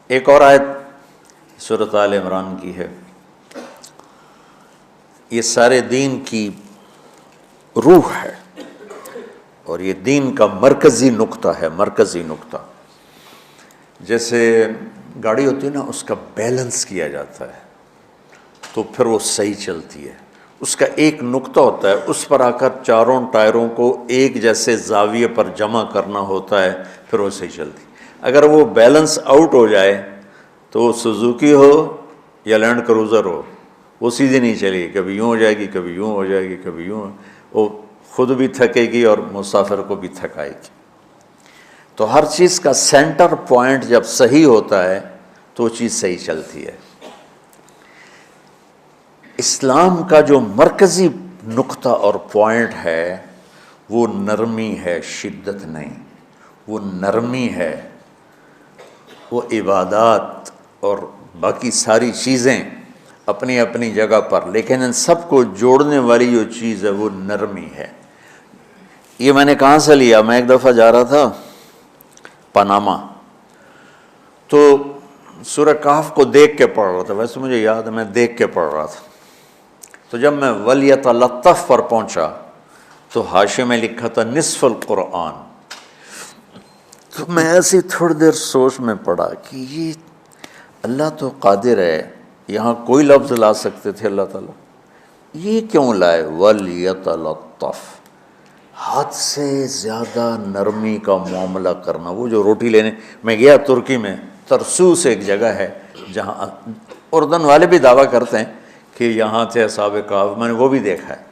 ایک اور آیت سورۃ آل عمران کی ہے، یہ سارے دین کی روح ہے اور یہ دین کا مرکزی نقطہ ہے، مرکزی نقطہ۔ جیسے گاڑی ہوتی ہے نا، اس کا بیلنس کیا جاتا ہے تو پھر وہ صحیح چلتی ہے۔ اس کا ایک نقطہ ہوتا ہے، اس پر آ کر چاروں ٹائروں کو ایک جیسے زاویے پر جمع کرنا ہوتا ہے، پھر وہ صحیح چلتی ہے۔ اگر وہ بیلنس آؤٹ ہو جائے تو وہ سوزوکی ہو یا لینڈ کروزر ہو، وہ سیدھی نہیں چلے گی، کبھی یوں ہو جائے گی، کبھی یوں ہو جائے گی، کبھی یوں، وہ خود بھی تھکے گی اور مسافر کو بھی تھکائے گی۔ تو ہر چیز کا سینٹر پوائنٹ جب صحیح ہوتا ہے تو وہ چیز صحیح چلتی ہے۔ اسلام کا جو مرکزی نقطہ اور پوائنٹ ہے وہ نرمی ہے، شدت نہیں، وہ نرمی ہے، وہ عبادات اور باقی ساری چیزیں اپنی اپنی جگہ پر، لیکن ان سب کو جوڑنے والی جو چیز ہے وہ نرمی ہے۔ یہ میں نے کہاں سے لیا؟ میں ایک دفعہ جا رہا تھا پاناما، تو سورہ کہف کو دیکھ کے پڑھ رہا تھا، ویسے مجھے یاد ہے میں دیکھ کے پڑھ رہا تھا۔ تو جب میں وَلْيَتَلَطَّفْ پر پہنچا تو حاشیے میں لکھا تھا نصف القرآن۔ تو میں ایسی تھوڑی دیر سوچ میں پڑا کہ یہ اللہ تو قادر ہے، یہاں کوئی لفظ لا سکتے تھے اللہ تعالیٰ، یہ کیوں لائے وَلْيَتَلَطَّفْ؟ حد سے زیادہ نرمی کا معاملہ کرنا۔ وہ جو روٹی لینے میں گیا ترکی میں، ترسوس ایک جگہ ہے جہاں اردن والے بھی دعویٰ کرتے ہیں کہ یہاں تھے اصحاب کہف، میں نے وہ بھی دیکھا ہے،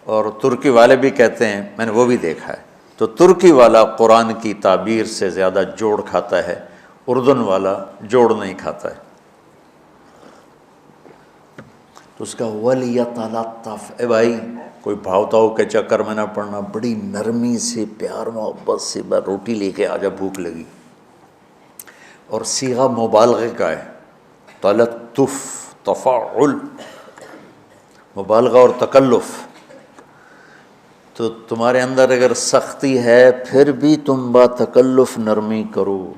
اور ترکی والے بھی کہتے ہیں میں نے وہ بھی دیکھا ہے۔ تو ترکی والا قرآن کی تعبیر سے زیادہ جوڑ کھاتا ہے، اردن والا جوڑ نہیں کھاتا ہے۔ تو اس کا وَلْيَتَلَطَّفْ، اے بھائی کوئی بھاؤ تاؤ کے چکر میں نہ پڑنا، بڑی نرمی سے پیار محبت سے روٹی لے کے آجا، بھوک لگی۔ اور صیغہ مبالغے کا ہے، تلطف، تفاعل، مبالغہ اور تکلف۔ تو تمہارے اندر اگر سختی ہے پھر بھی تم با تکلف نرمی کرو،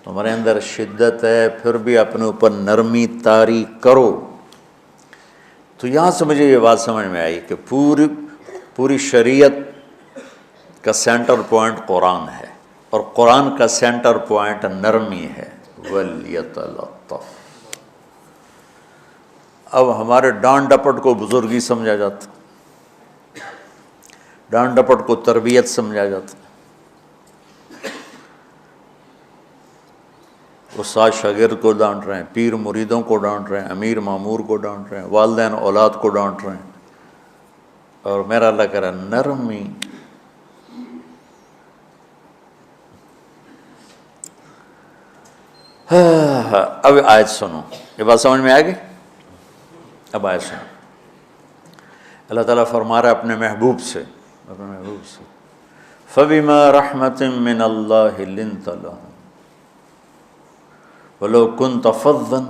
تمہارے اندر شدت ہے پھر بھی اپنے اوپر نرمی طاری کرو۔ تو یہاں سے مجھے یہ بات سمجھ میں آئی کہ پوری شریعت کا سینٹر پوائنٹ قرآن ہے، اور قرآن کا سینٹر پوائنٹ نرمی ہے، وَلْيَتَلَطَّفْ۔ اب ہمارے ڈانٹ ڈپٹ کو بزرگی سمجھا جاتا، ڈانٹ ڈپٹ کو تربیت سمجھا جاتا، استاد شاگرد کو ڈانٹ رہے ہیں، پیر مریدوں کو ڈانٹ رہے ہیں، امیر مامور کو ڈانٹ رہے ہیں، والدین اولاد کو ڈانٹ رہے ہیں، اور میرا اللہ کہہ رہا ہے نرمی۔ اب آیت سنو، یہ بات سمجھ میں آ گئی؟ اب آیت سنو، اللہ تعالیٰ فرما رہا ہے اپنے محبوب سے، فَبِمَا رَحْمَةٍ مِّنَ اللَّهِ لِنْتَ لَهُمْ وَلَوْ كُنْتَ فَظًّا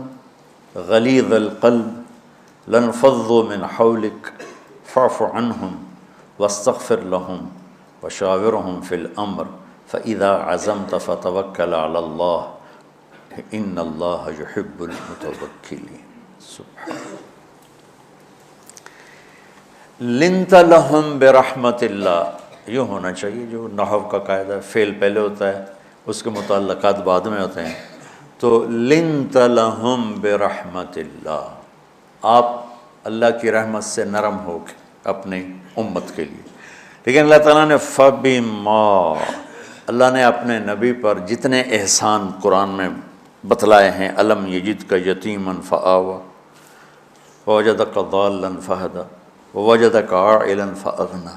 غَلِيظَ الْقَلْبِ لَانفَضُّوا مِنْ حَوْلِكَ فَاعْفُ عَنْهُمْ وَاسْتَغْفِرْ لَهُمْ وَشَاوِرْهُمْ فِي الْأَمْرِ فَإِذَا عَزَمْتَ فَتَوَكَّلْ عَلَى اللَّهِ إِنَّ اللَّهَ يُحِبُّ الْمُتَوَكِّلِينَ۔ سبحان لِنْتَ لَهُمْ بِرَحْمَةِ اللَّهِ، یوں ہونا چاہیے، جو نحو کا قاعدہ فعل پہلے ہوتا ہے اس کے متعلقات بعد میں ہوتے ہیں۔ تو لِنْتَ لَهُمْ بِرَحْمَةِ اللَّهِ، آپ اللہ کی رحمت سے نرم ہو کے اپنی امت کے لیے۔ لیکن اللہ تعالیٰ نے فَبِمَا، اللہ نے اپنے نبی پر جتنے احسان قرآن میں بتلائے ہیں، أَلَمْ يَجِدْكَ يَتِيمًا فَآوَىٰ وَوَجَدَكَ ضَالًّا فَهَدَىٰ وَوَجَدَكَ عَائِلًا فَأَغْنَىٰ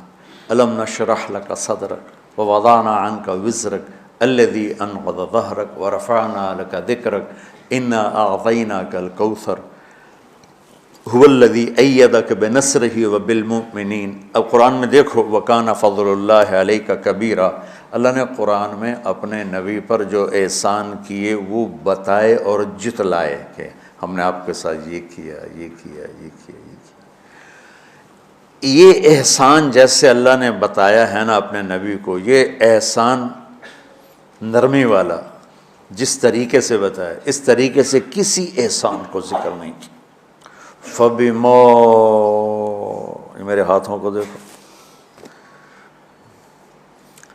أَلَمْ نَشْرَحْ لَكَ صَدْرَكَ وَوَضَعْنَا عَنْكَ وِزْرَكَ الَّذِي أَنْقَضَ ظَهْرَكَ وَرَفَعْنَا لَكَ ذِكْرَكَ إِنَّا أَعْطَيْنَاكَ الْكَوْثَرَ هُوَ الَّذِي أَيَّدَكَ بِنَصْرِهِ وَبِالْمُؤْمِنِينَ۔ اب قرآن میں دیکھو وَكَانَ فَضْلُ اللَّهِ عَلَيْكَ كَبِيرًا، اللہ نے قرآن میں اپنے نبی پر جو احسان کیے وہ بتائے اور جتلائے کہ ہم نے آپ کے ساتھ یہ کیا، یہ کیا، یہ کیا، یہ کیا۔ یہ احسان جیسے اللہ نے بتایا ہے نا اپنے نبی کو، یہ احسان نرمی والا، جس طریقے سے بتایا اس طریقے سے کسی احسان کو ذکر نہیں کیا۔ فَبِمَا، یہ میرے ہاتھوں کو دیکھو،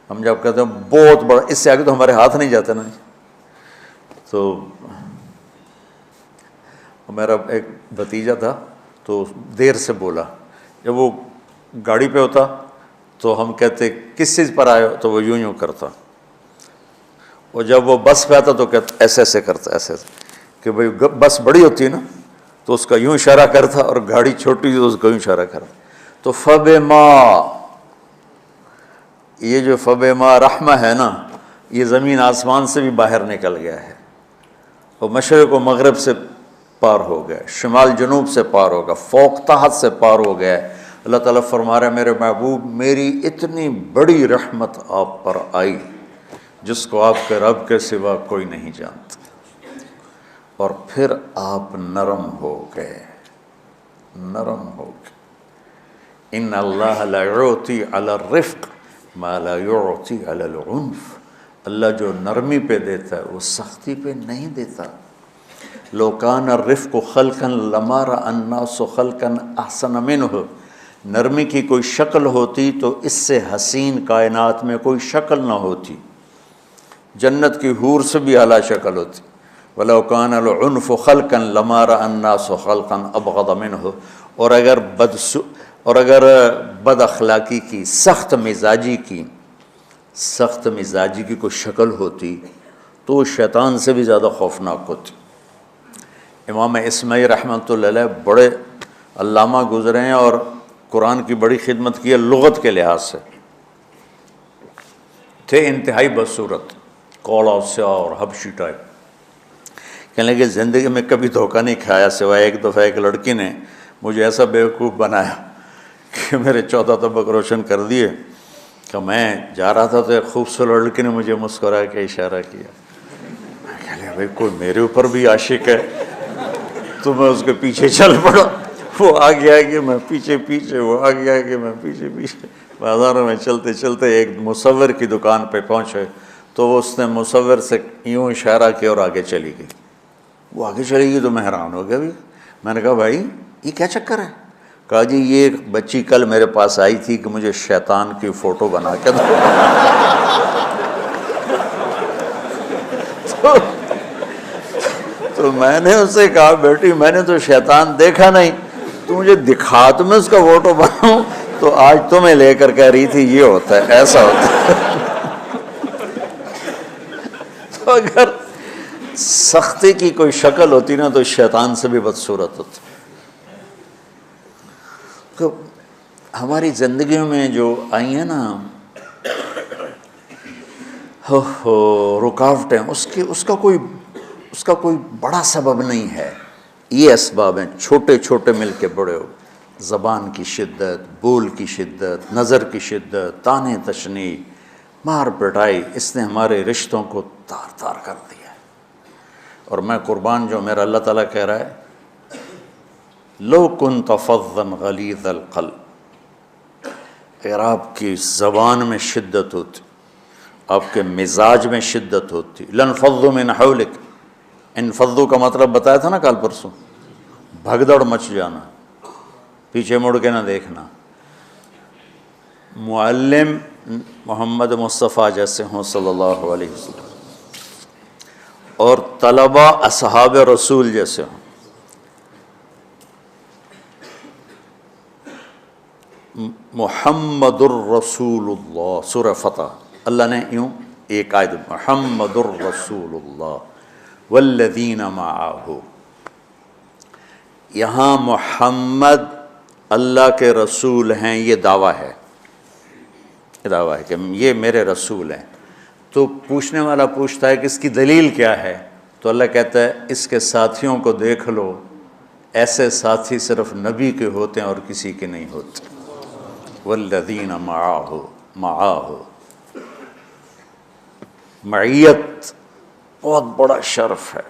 ہم جب کہتے ہیں بہت بڑا، اس سے آگے تو ہمارے ہاتھ نہیں جاتے نا۔ تو میرا ایک بھتیجا تھا تو دیر سے بولا، جب وہ گاڑی پہ ہوتا تو ہم کہتے کس چیز پر آئے ہو، تو وہ یوں کرتا، اور جب وہ بس پہ آتا تو کہتا ایسے ایسے کرتا، ایسے ایسے، کہ بھئی بس بڑی ہوتی ہے نا تو اس کا یوں اشارہ کرتا، اور گاڑی چھوٹی تھی تو اس کا یوں اشارہ کرتا۔ تو فَبِمَا، یہ جو فَبِمَا رحمہ ہے نا، یہ زمین آسمان سے بھی باہر نکل گیا ہے، اور مشرق و مغرب سے پار ہو گیا، شمال جنوب سے پار ہو گیا، فوق تحت سے پار ہو گیا ہے۔ اللہ تعالیٰ فرما رہا ہے میرے محبوب میری اتنی بڑی رحمت آپ پر آئی جس کو آپ کے رب کے سوا کوئی نہیں جانتا، اور پھر آپ نرم ہو گئے، نرم ہو گئے۔ ان اللہ لا یعطی علی الرفق ما لا یعطی علی العنف، اللہ جو نرمی پہ دیتا ہے وہ سختی پہ نہیں دیتا۔ لو کان الرفق خلقا لما رأى الناس خلقا احسن منہ، نرمی کی کوئی شکل ہوتی تو اس سے حسین کائنات میں کوئی شکل نہ ہوتی، جنت کی حور سے بھی اعلیٰ شکل ہوتی۔ وَلَوْ كَانَ الْعُنْفُ خَلْقًا لَمَا رَأَى النَّاسُ خَلْقًا أَبْغَضَ مِنْهُ، اور اگر بد اخلاقی کی، سخت مزاجی کی کوئی شکل ہوتی تو وہ شیطان سے بھی زیادہ خوفناک ہوتی۔ امام اسماعیل رحمۃ اللہ علیہ بڑے علامہ گزرے ہیں اور قرآن کی بڑی خدمت کی ہے لغت کے لحاظ سے، تھے انتہائی بدصورت، کوڑا سیاہ اور حبشی ٹائپ۔ کہنے لگے زندگی میں کبھی دھوکہ نہیں کھایا سوائے ایک دفعہ ایک لڑکی نے مجھے ایسا بیوقوف بنایا کہ میرے 14 طبق روشن کر دیے، کہ میں جا رہا تھا تو ایک خوبصورت لڑکی نے مجھے مسکرا کے اشارہ کیا، میں کہہ لیا بھائی کوئی میرے اوپر بھی عاشق ہے، تو میں اس کے پیچھے چل پڑا، وہ آگے آگے میں پیچھے پیچھے، وہ آگے آگے میں پیچھے پیچھے، بازاروں میں چلتے چلتے ایک مصور کی دکان پہ پہنچے تو اس نے مصور سے یوں اشارہ کیا اور آگے چلی گئی۔ وہ آگے چلی گئی تو میں حیران ہو گیا بھی، میں نے کہا بھائی یہ کیا چکر ہے؟ کہا جی یہ ایک بچی کل میرے پاس آئی تھی کہ مجھے شیطان کی فوٹو بنا کے دو۔ تو میں نے اس سے کہا بیٹی میں نے تو شیطان دیکھا نہیں، تو مجھے دکھا تو میں اس کا فوٹو بناؤں، تو آج تمہیں لے کر کہہ رہی تھی یہ ہوتا ہے ایسا ہوتا ہے۔ تو اگر سختی کی کوئی شکل ہوتی نا تو شیطان سے بھی بدصورت ہوتی۔ تو ہماری زندگیوں میں جو آئی ہیں نا رکاوٹیں، اس کا کوئی بڑا سبب نہیں ہے، یہ اسباب ہیں چھوٹے چھوٹے مل کے بڑے ہو، زبان کی شدت، بول کی شدت، نظر کی شدت، طعنے تشنیع، مار پٹائی، اس نے ہمارے رشتوں کو تار تار کر دیا ہے۔ اور میں قربان جو میرا اللہ تعالیٰ کہہ رہا ہے لو کنت فظا غلیظ القلب، اگر آپ کی زبان میں شدت ہوتی، آپ کے مزاج میں شدت ہوتی، لانفضوا من حولک، انفضوا کا مطلب بتایا تھا نا کل پرسوں، بھگدڑ مچ جانا، پیچھے مڑ کے نہ دیکھنا۔ معلم محمد مصطفیٰ جیسے ہوں صلی اللہ علیہ وسلم، اور طلبہ اصحاب رسول جیسے ہوں، محمد الرسول اللہ، سورہ فتح اللہ نے یوں ایک آیت محمد الرسول اللہ والذین معہ، یہاں محمد اللہ کے رسول ہیں، یہ دعویٰ ہے، یہ دعویٰ ہے کہ یہ میرے رسول ہیں۔ تو پوچھنے والا پوچھتا ہے کہ اس کی دلیل کیا ہے، تو اللہ کہتا ہے اس کے ساتھیوں کو دیکھ لو، ایسے ساتھی صرف نبی کے ہوتے ہیں اور کسی کے نہیں ہوتے۔ والذین معہ، معیت بہت بڑا شرف ہے۔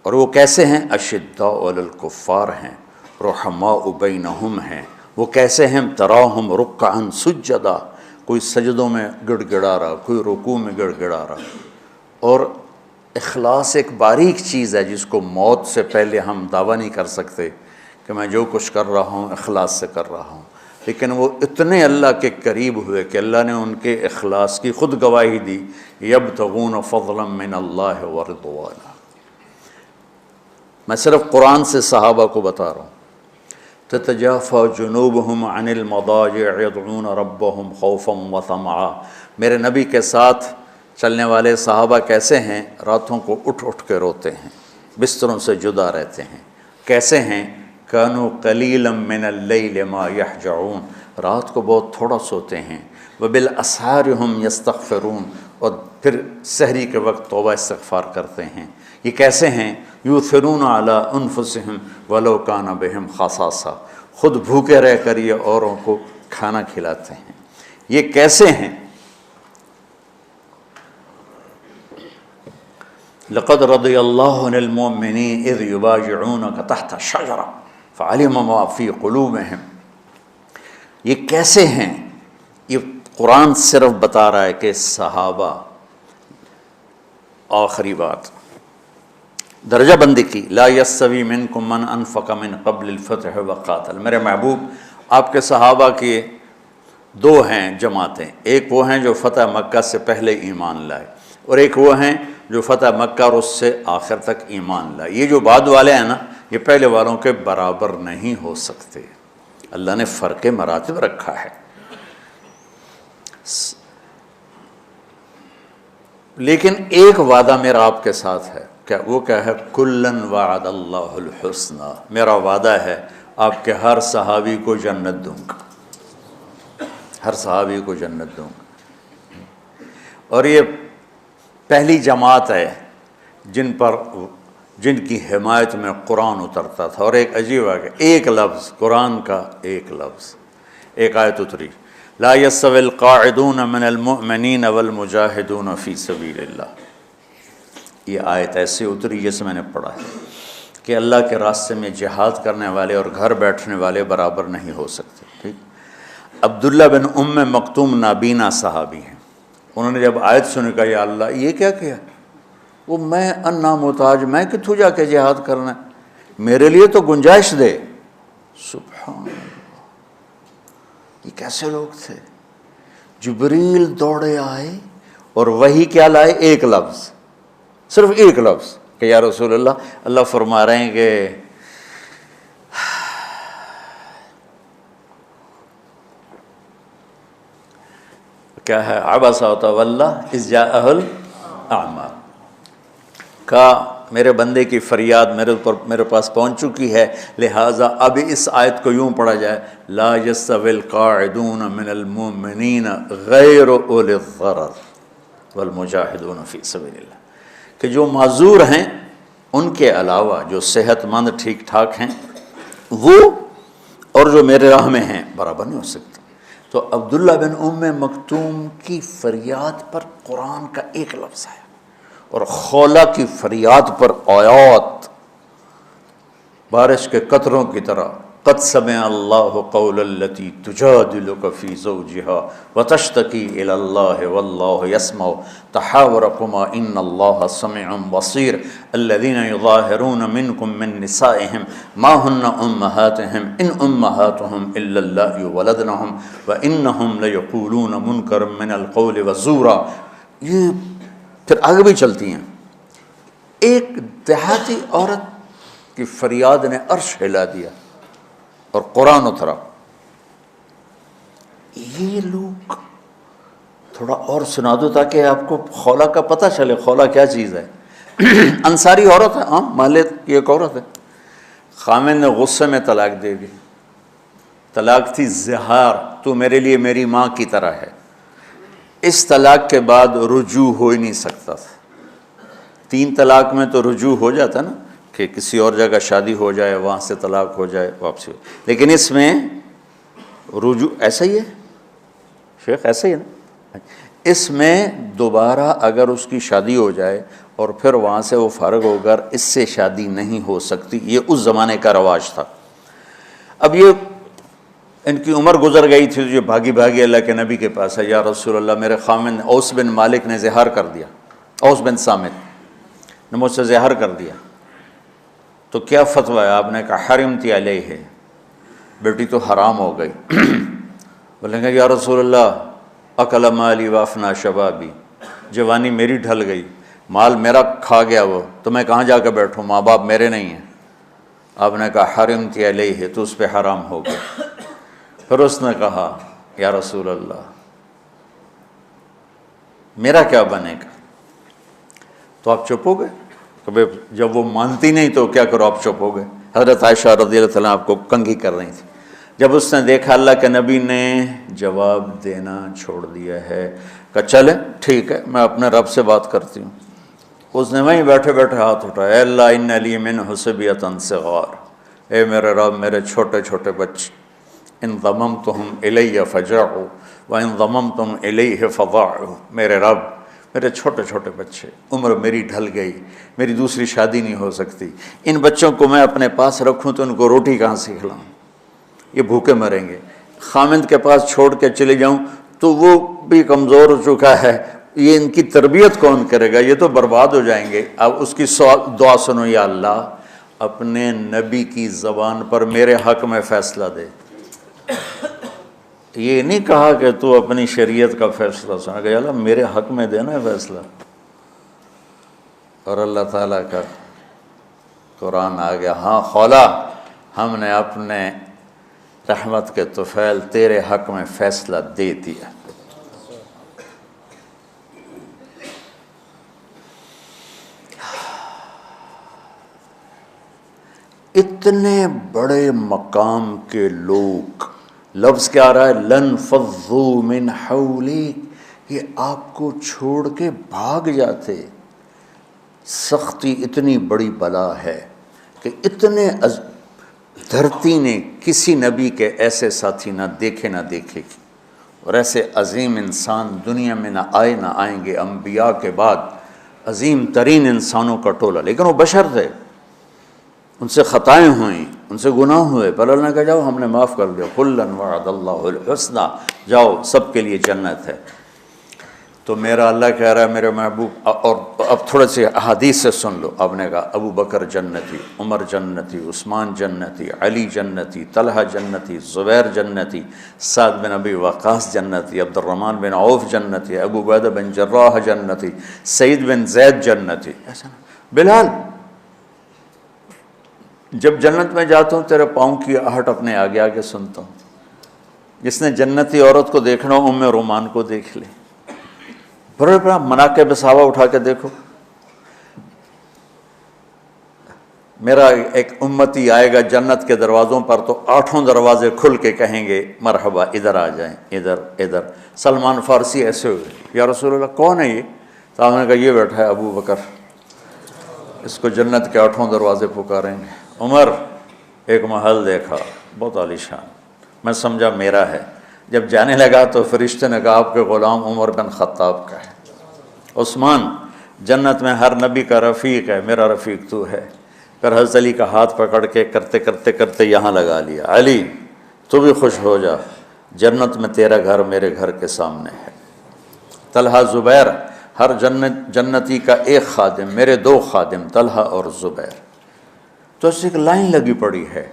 اور وہ کیسے ہیں؟ اشداء علی الکفار ہیں، رحماء بینہم ہیں۔ وہ کیسے ہیں؟ تراہم رکعا سجدا، کوئی سجدوں میں گڑ گڑا رہا، کوئی رکوع میں گڑ گڑا رہا، اور اخلاص ایک باریک چیز ہے جس کو موت سے پہلے ہم دعویٰ نہیں کر سکتے کہ میں جو کچھ کر رہا ہوں اخلاص سے کر رہا ہوں، لیکن وہ اتنے اللہ کے قریب ہوئے کہ اللہ نے ان کے اخلاص کی خود گواہی دی، یبتغون فضلا من اللہ ورضوانا۔ میں صرف قرآن سے صحابہ کو بتا رہا ہوں، تتجافى جنوبهم عن المضاجع يدعون ربهم خوفا وطمعا۔ میرے نبی کے ساتھ چلنے والے صحابہ کیسے ہیں؟ راتوں کو اٹھ اٹھ کے روتے ہیں، بستروں سے جدا رہتے ہیں۔ کیسے ہیں؟ كانوا قليلا من الليل ما يهجعون، رات کو بہت تھوڑا سوتے ہیں۔ وبالاسحار هم يستغفرون، اور پھر سحری کے وقت توبہ استغفار کرتے ہیں۔ یہ کیسے ہیں؟ یؤثرون علی انفسہم ولو کان بہم خصاصہ، خود بھوکے رہ کر یہ اوروں کو کھانا کھلاتے ہیں۔ یہ کیسے ہیں؟ لقد رضی اللہ عن المؤمنین اذ یبایعونک تحت الشجرہ فعلم ما فی قلوبہم۔ یہ کیسے ہیں؟ یہ قرآن صرف بتا رہا ہے کہ صحابہ، آخری بات درجہ بندی کی، لا یستوی منکم من انفق من قبل الفتح وقاتل۔ میرے محبوب، آپ کے صحابہ کے دو ہیں جماعتیں، ایک وہ ہیں جو فتح مکہ سے پہلے ایمان لائے، اور ایک وہ ہیں جو فتح مکہ اور اس سے آخر تک ایمان لائے۔ یہ جو بعد والے ہیں نا، یہ پہلے والوں کے برابر نہیں ہو سکتے، اللہ نے فرق مراتب رکھا ہے۔ لیکن ایک وعدہ میرا آپ کے ساتھ ہے، وہ کیا ہے؟ کلن وعد اللہ الحسنہ، میرا وعدہ ہے آپ کے ہر صحابی کو جنت دوں گا، ہر صحابی کو جنت دوں گا۔ اور یہ پہلی جماعت ہے جن کی حمایت میں قرآن اترتا تھا۔ اور ایک عجیب ہے کہ ایک لفظ قرآن کا، ایک لفظ، ایک آیت اتری، لا یستوی القاعدون من المؤمنین والمجاہدون فی سبیل اللہ۔ یہ آیت ایسے اتری جیسے میں نے پڑھا ہے کہ اللہ کے راستے میں جہاد کرنے والے اور گھر بیٹھنے والے برابر نہیں ہو سکتے۔ ٹھیک، عبداللہ بن ام مکتوم نابینا صحابی ہیں، انہوں نے جب آیت سنی کہا یا اللہ یہ کیا کیا؟ وہ میں انا محتاج، میں کتوں جا کے جہاد کرنا ہے، میرے لیے تو گنجائش دے۔ سبحان اللہ، یہ کیسے لوگ تھے؟ جبریل دوڑے آئے اور وہی کیا لائے؟ ایک لفظ، صرف ایک لفظ کہ یا رسول اللہ، اللہ فرما رہے ہیں کہ کیا ہے؟ عبس وتولی اذ جاءہ الاعمی، کہا میرے بندے کی فریاد میرے پاس پہنچ چکی ہے، لہٰذا اب اس آیت کو یوں پڑھا جائے، لا یستوی القاعدون من المؤمنین غیر اولی الضرر والمجاہدون فی سبیل اللہ، کہ جو معذور ہیں ان کے علاوہ جو صحت مند ٹھیک ٹھاک ہیں وہ اور جو میرے راہ میں ہیں برابر نہیں ہو سکتے۔ تو عبداللہ بن ام مکتوم کی فریاد پر قرآن کا ایک لفظ ہے، اور خولہ کی فریاد پر آیات بارش کے قطروں کی طرح، قد سمع اللہ قول التی تجادلک فی زوجها وتشتکی الی اللہ واللہ یسمع تحاورکما ان اللہ سمیع بصیر الذین یظاہرون منکم من نسائہم ما ہن امہاتہم ان امہاتہم الا اللہ ولدنہم وانہم لیقولون منکرا من القول وزورا۔ یہ پھر آگے بھی چلتی ہیں۔ ایک دیہاتی عورت کی فریاد نے عرش ہلا دیا اور قرآن اترا۔ یہ لوگ تھوڑا اور سنا دو تاکہ آپ کو خولہ کا پتہ چلے، خولہ کیا چیز ہے۔ انصاری عورت ہے، ہاں مالے کی ایک عورت ہے، خامن نے غصے میں طلاق دے دی، طلاق تھی زہار، تو میرے لیے میری ماں کی طرح ہے۔ اس طلاق کے بعد رجوع ہو ہی نہیں سکتا تھا۔ 3 طلاق میں تو رجوع ہو جاتا نا، کہ کسی اور جگہ شادی ہو جائے، وہاں سے طلاق ہو جائے، واپسی ہو، لیکن اس میں رجوع ایسا ہی ہے شیخ، ایسا ہی ہے نا، اس میں دوبارہ اگر اس کی شادی ہو جائے اور پھر وہاں سے وہ فارغ ہو کر اس سے شادی نہیں ہو سکتی، یہ اس زمانے کا رواج تھا۔ اب یہ ان کی عمر گزر گئی تھی، جو بھاگی بھاگی اللہ کے نبی کے پاس ہے، یا رسول اللہ میرے خامن اوس بن مالک نے زہار کر دیا، اوس بن صامت نے مجھ سے زہر کر دیا، تو کیا فتویٰ ہے؟ آپ نے کہا حرمتی علیہ ہے، بیٹی تو حرام ہو گئی۔ بولیں گے یا رسول اللہ اکل مالی وافنا شبابی، جوانی میری ڈھل گئی، مال میرا کھا گیا وہ، تو میں کہاں جا کے بیٹھوں، ماں باپ میرے نہیں ہیں۔ آپ نے کہا حرمتی علیہ ہے، تو اس پہ حرام ہو گیا۔ پھر اس نے کہا یا رسول اللہ میرا کیا بنے گا؟ تو آپ چپ ہو گئے کہ جب وہ مانتی نہیں تو کیا کرو، آپ چپ ہو گئے۔ حضرت عائشہ رضی اللہ تعالیٰ آپ کو کنگھی کر رہی تھی۔ جب اس نے دیکھا اللہ کے نبی نے جواب دینا چھوڑ دیا ہے کہ چلے ٹھیک ہے میں اپنے رب سے بات کرتی ہوں، اس نے وہیں بیٹھے بیٹھے ہاتھ اٹھایا، اے اللہ ان لی منہ صبیۃ صغار، اے میرے رب میرے چھوٹے چھوٹے بچے، ان ضممتہم الی فجعوا وان ضممتم الیہ فضاعوا، میرے رب میرے چھوٹے چھوٹے بچے، عمر میری ڈھل گئی، میری دوسری شادی نہیں ہو سکتی، ان بچوں کو میں اپنے پاس رکھوں تو ان کو روٹی کہاں سے کھلاؤں، یہ بھوکے مریں گے، خامند کے پاس چھوڑ کے چلے جاؤں تو وہ بھی کمزور ہو چکا ہے، یہ ان کی تربیت کون کرے گا، یہ تو برباد ہو جائیں گے۔ اب اس کی دعا سنو، یا اللہ اپنے نبی کی زبان پر میرے حق میں فیصلہ دے۔ یہ نہیں کہا کہ تو اپنی شریعت کا فیصلہ سنا، کہ اللہ میرے حق میں دینا ہے فیصلہ۔ اور اللہ تعالیٰ کا قرآن آ گیا، ہاں خولا ہم نے اپنے رحمت کے طفیل تیرے حق میں فیصلہ دے دیا۔ اتنے بڑے مقام کے لوگ، لفظ کیا آ رہا ہے، لن فضوا من حولک، یہ آپ کو چھوڑ کے بھاگ جاتے۔ سختی اتنی بڑی بلا ہے کہ اتنے دھرتی نے کسی نبی کے ایسے ساتھی نہ دیکھے گی، اور ایسے عظیم انسان دنیا میں نہ آئیں گے، انبیاء کے بعد عظیم ترین انسانوں کا ٹولہ، لیکن وہ بشر تھے، ان سے خطائیں ہوئیں، ان سے گناہ ہوئے، پر اللہ نے کہا جاؤ ہم نے معاف کر دیا، کلا وعد اللہ الحسنی، جاؤ سب کے لیے جنت ہے۔ تو میرا اللہ کہہ رہا ہے میرے محبوب، اور اب تھوڑے سے احادیث سے سن لو۔ آپ نے کہا ابو بکر جنتی، عمر جنتی، عثمان جنتی، علی جنتی، طلحہ جنتی، زبیر جنتی، سعد بن ابی وقاص جنتی، عبد الرحمن بن عوف جنتی، ابو عبیدہ بن جراح جنتی، سعید بن زید جنتی، ایسا نا بلال جب جنت میں جاتا ہوں تیرے پاؤں کی آہٹ اپنے آگے آگے سنتا ہوں۔ جس نے جنتی عورت کو دیکھنا ہو ام رومان کو دیکھ لے، بڑے بڑا مناقب صحابہ اٹھا کے دیکھو۔ میرا ایک امتی آئے گا جنت کے دروازوں پر تو 8 دروازے کھل کے کہیں گے مرحبا ادھر آ جائیں، ادھر۔ سلمان فارسی ایسے ہوئے، یا رسول اللہ کون ہے یہ؟ تو آپ نے کہا یہ بیٹھا ہے ابو بکر، اس کو جنت کے 8 دروازے پکاریں گے۔ عمر ایک محل دیکھا بہت عالیشان، میں سمجھا میرا ہے، جب جانے لگا تو فرشتے نے کہا آپ کے غلام عمر بن خطاب کا ہے۔ عثمان جنت میں ہر نبی کا رفیق ہے، میرا رفیق تو ہے۔ پھر حضرت علی کا ہاتھ پکڑ کے کرتے یہاں لگا لیا، علی تو بھی خوش ہو جا، جنت میں تیرا گھر میرے گھر کے سامنے ہے۔ طلحہ زبیر، ہر جنتی کا ایک خادم، میرے 2 خادم طلحہ اور زبیر۔ تو اس ایک لائن لگی پڑی ہے،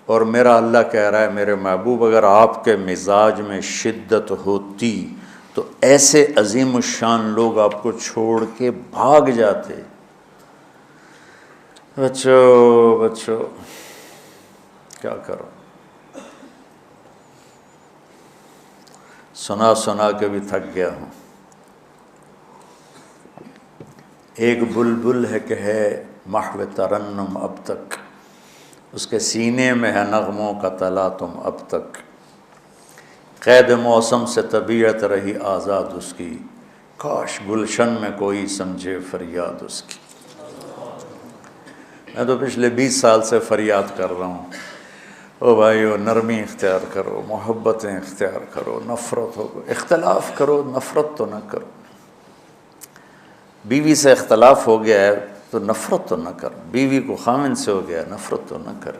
اور میرا اللہ کہہ رہا ہے میرے محبوب اگر آپ کے مزاج میں شدت ہوتی تو ایسے عظیم الشان لوگ آپ کو چھوڑ کے بھاگ جاتے۔ بچو کیا کرو، سنا کے بھی تھک گیا ہوں۔ ایک بلبل ہے کہ ہے محو ترنم اب تک، اس کے سینے میں ہے نغموں کا تلاطم اب تک، قید موسم سے طبیعت رہی آزاد اس کی، کاش گلشن میں کوئی سمجھے فریاد اس کی۔ میں تو پچھلے 20 سال سے فریاد کر رہا ہوں، او بھائیو نرمی اختیار کرو، محبتیں اختیار کرو، نفرت ہو، اختلاف کرو، نفرت تو نہ کرو۔ بیوی سے اختلاف ہو گیا ہے تو نفرت تو نہ کر، بیوی کو خامن سے ہو گیا نفرت تو نہ کر،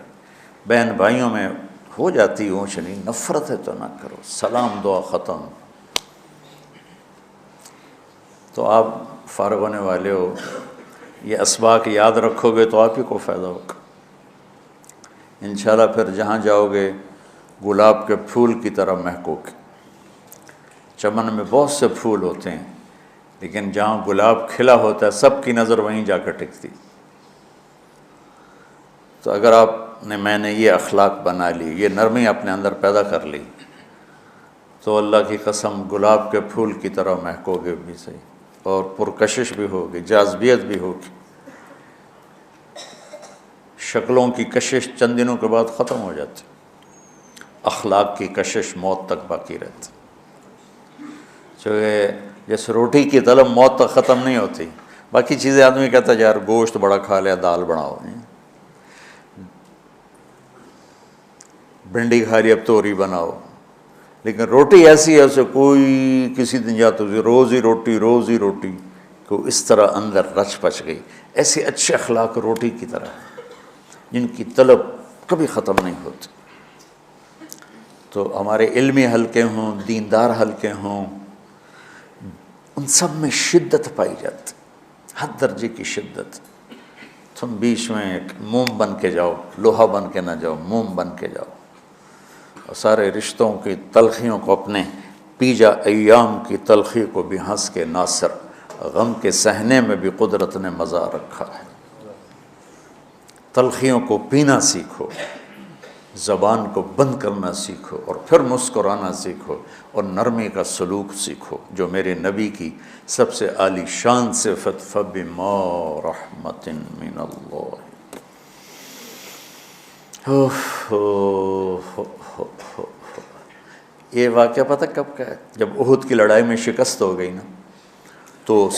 بہن بھائیوں میں ہو جاتی اونچ نہیں، نفرت ہے تو نہ کرو، سلام دعا ختم۔ تو آپ فارغ ہونے والے ہو، یہ اسباق یاد رکھو گے تو آپ ہی کو فائدہ ہوگا انشاءاللہ۔ پھر جہاں جاؤ گے گلاب کے پھول کی طرح مہکو گے۔ چمن میں بہت سے پھول ہوتے ہیں، لیکن جہاں گلاب کھلا ہوتا ہے سب کی نظر وہیں جا کر ٹکتی۔ تو اگر میں نے یہ اخلاق بنا لی، یہ نرمی اپنے اندر پیدا کر لی، تو اللہ کی قسم گلاب کے پھول کی طرح مہکو گے بھی صحیح، اور پرکشش بھی ہوگی، جاذبیت بھی ہوگی۔ شکلوں کی کشش چند دنوں کے بعد ختم ہو جاتی، اخلاق کی کشش موت تک باقی رہتی۔ جیسے روٹی کی طلب موت تک ختم نہیں ہوتی، باقی چیزیں آدمی کہتا ہے یار گوشت بڑا کھا لیا، دال بناؤ، بھنڈی کھا لی اب توری بناؤ، لیکن روٹی ایسی ہے اسے کوئی کسی دن جاتا روز ہی روٹی کو اس طرح اندر رچ پچ گئی۔ ایسے اچھے اخلاق روٹی کی طرح ہیں جن کی طلب کبھی ختم نہیں ہوتی۔ تو ہمارے علمی حلقے ہوں، دیندار حلقے ہوں، ان سب میں شدت پائی جاتی، ہر درجے کی شدت۔ تم بیچ میں ایک موم بن کے جاؤ، لوہا بن کے نہ جاؤ، موم بن کے جاؤ، اور سارے رشتوں کی تلخیوں کو اپنے پی جا، ایام کی تلخی کو بھی ہنس کے ناصر، غم کے سہنے میں بھی قدرت نے مزہ رکھا ہے۔ تلخیوں کو پینا سیکھو، زبان کو بند کرنا سیکھو، اور پھر مسکرانا سیکھو، اور نرمی کا سلوک سیکھو جو میرے نبی کی سب سے عالی شان صفت فَبِمَا رَحْمَةٍ مِّنَ اللَّهِ۔ یہ واقعہ پتہ کب کا ہے؟ جب احد کی لڑائی میں شکست ہو گئی نا، تو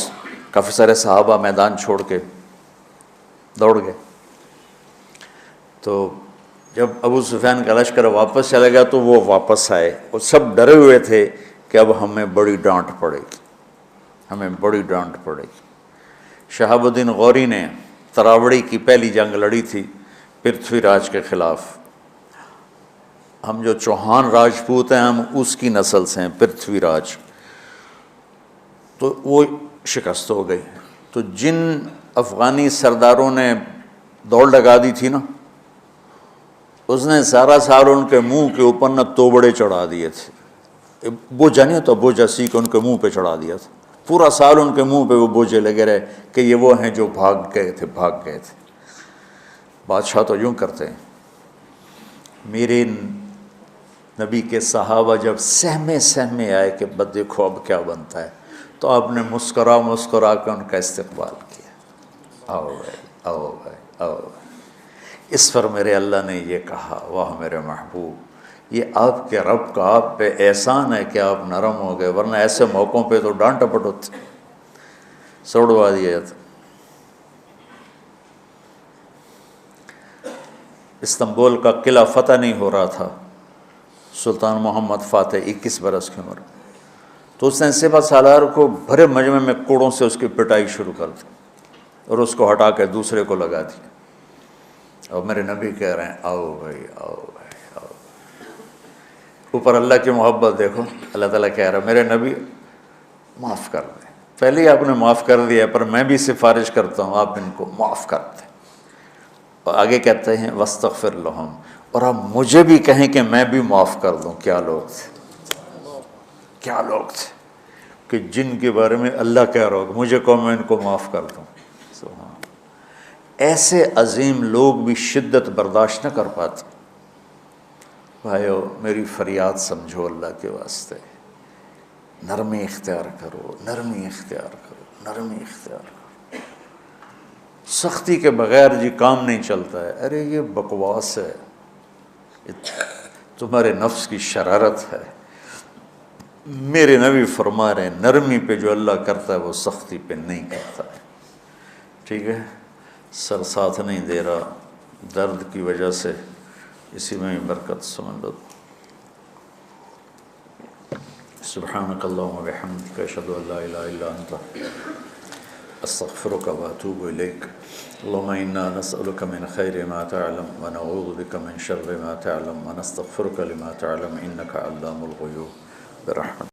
کافی سارے صحابہ میدان چھوڑ کے دوڑ گئے۔ تو جب ابو سفیان کا لشکر واپس چلا گیا تو وہ واپس آئے، اور سب ڈرے ہوئے تھے کہ اب ہمیں بڑی ڈانٹ پڑے گی، ہمیں بڑی ڈانٹ پڑے گی۔ شہاب الدین غوری نے تراوڑی کی پہلی جنگ لڑی تھی پرتھوی راج کے خلاف۔ ہم جو چوہان راجپوت ہیں ہم اس کی نسل سے ہیں، پرتھوی راج، تو وہ شکست ہو گئی۔ تو جن افغانی سرداروں نے دوڑ لگا دی تھی نا، اس نے سارا سال ان کے منہ کے اوپر نہ توبڑے چڑھا دیے تھے، بوجھا نہیں ہوتا، بوجھا سیکھ ان کے منہ پہ چڑھا دیا تھا، پورا سال ان کے منہ پہ وہ بوجھے لگے رہے کہ یہ وہ ہیں جو بھاگ گئے تھے۔ بادشاہ تو یوں کرتے ہیں۔ میرے نبی کے صحابہ جب سہمے آئے کہ بس دیکھو اب کیا بنتا ہے، تو آپ نے مسکرا کے ان کا استقبال کیا، آؤ بھائی آؤ بھائی آؤ بھائی۔ اس پر میرے اللہ نے یہ کہا، واہ میرے محبوب، یہ آپ کے رب کا آپ پہ احسان ہے کہ آپ نرم ہو گئے، ورنہ ایسے موقعوں پہ تو ڈانٹ ٹپٹ ہوتی، سوڑوا دیا جاتا۔ استنبول کا قلعہ فتح نہیں ہو رہا تھا، سلطان محمد فاتح 21 برس کی عمر، تو اس نے سپہ سالار کو بھرے مجمع میں کوڑوں سے اس کی پٹائی شروع کر دی، اور اس کو ہٹا کے دوسرے کو لگا دیا۔ اور میرے نبی کہہ رہے ہیں آؤ بھائی آؤ بھائی آؤ۔ اوپر اللہ کی محبت دیکھو، اللہ تعالیٰ کہہ رہا ہے میرے نبی معاف کر دیں، پہلے ہی آپ نے معاف کر دیا، پر میں بھی سفارش کرتا ہوں آپ ان کو معاف کر دیں۔ اور آگے کہتے ہیں وَاسْتَغْفِرْ لَهُمْ، اور آپ مجھے بھی کہیں کہ میں بھی معاف کر دوں۔ کیا لوگ تھے کہ جن کے بارے میں اللہ کہہ رہا ہوگا مجھے کہو میں ان کو معاف کر دوں۔ ایسے عظیم لوگ بھی شدت برداشت نہ کر پاتے۔ بھائیو میری فریاد سمجھو اللہ کے واسطے، نرمی اختیار کرو، نرمی اختیار کرو، نرمی اختیار کرو۔ سختی کے بغیر جی کام نہیں چلتا ہے، ارے یہ بکواس ہے، تمہارے نفس کی شرارت ہے۔ میرے نبی فرما رہے ہیں نرمی پہ جو اللہ کرتا ہے وہ سختی پہ نہیں کرتا ہے۔ ٹھیک ہے، سر ساتھ نہیں دے رہا درد کی وجہ سے، اسی میں برکت سمجھ لو۔ سبحانک اللہم و بحمدک، اشہد ان لا الہ الا انت، استغفرک و اتوب الیک۔ اللہم انا نسألک من خیر ما تعلم ونعوذ بک من شر ما تعلم ونستغفرک لما تعلم انک علام الغیوب برحمتک۔